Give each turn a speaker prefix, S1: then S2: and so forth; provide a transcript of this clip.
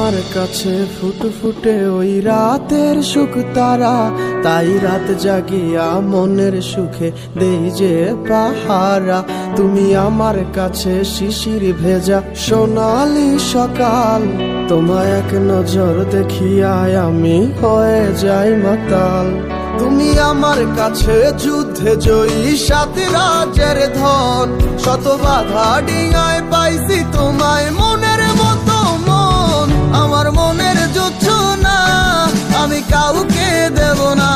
S1: আমার কাছে ফুটফুটে ওই রাতের সুখ তারা, তাই রাত জাগিয়া মনের সুখে দেই যে পাহারা। তুমি আমার কাছে শিশির ভেজা সোনালি সকাল, তোমায় এক নজর দেখিয়ায় আমি হয়ে যাই মাতাল। তুমি আমার কাছে যুদ্ধে জয়ী সাত রাজের ধন, শত বাধা ডিঙায় পাইছি তোমায় মনের মতো মন। আমার মনের জোছনা আমি কাউকে দেব না।